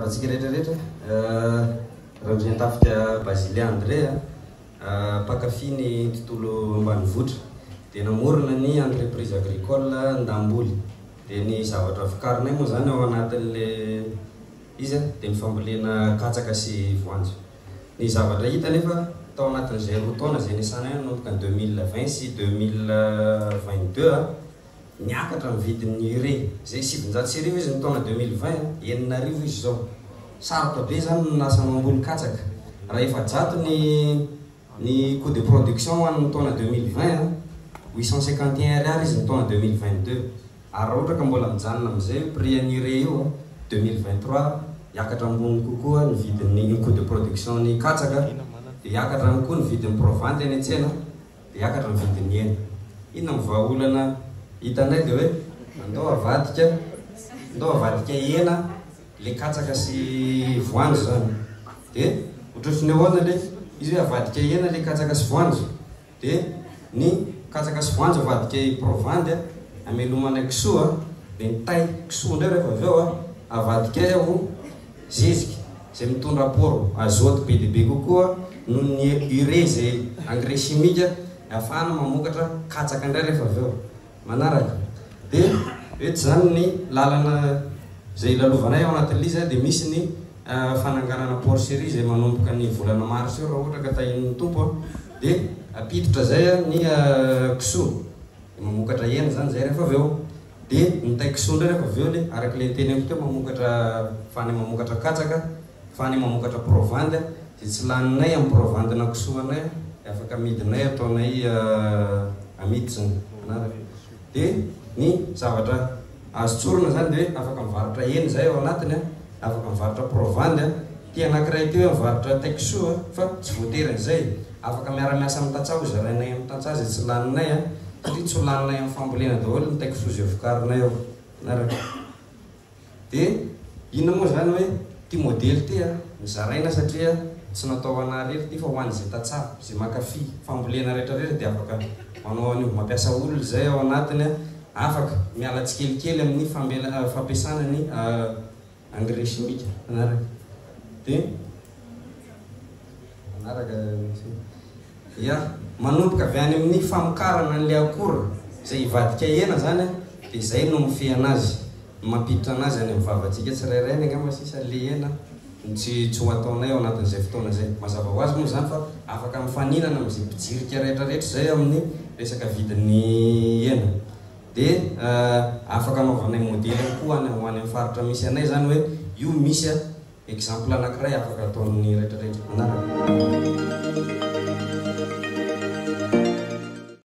Miarabantsika rehetrarehetra raha tafika Basile André mpakafy ny tontolo ambanivohitra dia namorona ny entreprise agricole Ndamboly dia ny zavatra vokarinay moa zany ao anatin'le izy dia ny fambolena katsaka sy voanjo. Ny zavatra hita nefa tao anatin'izay roa taona izay niasana nanomboka 2020 sy 2022 niakatra ny vidin'ny urée zay 700 izy ny taona 2020 9,000 izy zao. Sarotra be zany nasa mamboly katsaka raha efa jato ny coût de production ho an'ny taona 2020 851 ariary izy ny taona 2022 ary raha ohatra ka mbola mijanona amin'izay prix ny urée io 2023 iakatra ambony kokoa ny vidin'ny coût de production ny katsaka dia iakatra ihany koa ny vidin'ny provante any an-tsena dia iakatra ny vidin'ny hena. Inona ny vahaolana hitanay dia hoe andao avadika hena le katsaka sy voanjo zany dia ohatrotry ahoana le izy hoe avadika hena le katsaka sy voanjo dia ny katsaka sy voanjo avadika provante amelomana kisoa dia ny tay kisoa ndray rehefa avy ao avadika ho zezika zay mitondra apport azote be dia be kokoa noho ny urée zay engrais chimique ahafahana mamokatra katsaka indray rehefa avy ao manaraka. Dia eto zany ny lalana zay lalovanay ao anatin'izy dia misy ny fananganana porcherie zay manomboka ny volana mars eo raha ohatra ka tahin'ny tompo dia apiditra zay ny kisoa mamokatra hena zany zay rehefa avy eo dia ny tay kisoa ndray rehefa avy eo le araka le teny teo fany mamokatra katsaka fany mamokatra provante zay tsy laninay amin'ny provante na kisoanay afaka amidinay ataonay amidy zany manaraka. Dia ny zavatra azo tsorona zany dia afaka mivarotra hena zay ao anatiny afaka mivarotra provante ty anankiray teo mivarotra tay kisoa fa tsy voatery an'izay afaka miara-miasa amin'ny tantsaha zarainay amin'ny tantsaha zay tsy laninay satria tsy ho laninay amin'ny fambolena daholo ny tay kisoa zay vokarinay ao manaraka. Dia inona moa zany hoe ty modely ty nizaraina satria tsy natao anarery ty fa ho an'izay tantsaha zay makafy fambolena rehetrarehetra dia afaka manao an'io mampiasa olona zay ao anatiny afaka miala tsikelikely amin'ny fampiasana ny engrais chimique manaraka. Dia manaraka manomboka avy any amin'ny famokarana an'le akora zay ivadika hena zany dia zay no mifehy anazy mampiditra anazy any amin'ny vavantsika tsirairay ny angamba sisa le hena tsy ho ataonay ao anatin'izay fotoana zay mazava ho azy moa zany fa afaka mifaninana amin'izay mpijirika rehetrarehetra zay amin'ny resaka vidin'ny hena. Dia afaka anaovanay modely koa ho any amin'ny faritra misy anay zany hoe io misy exemple anankiray afaka ataon'ny rehetrarehetra manaraka.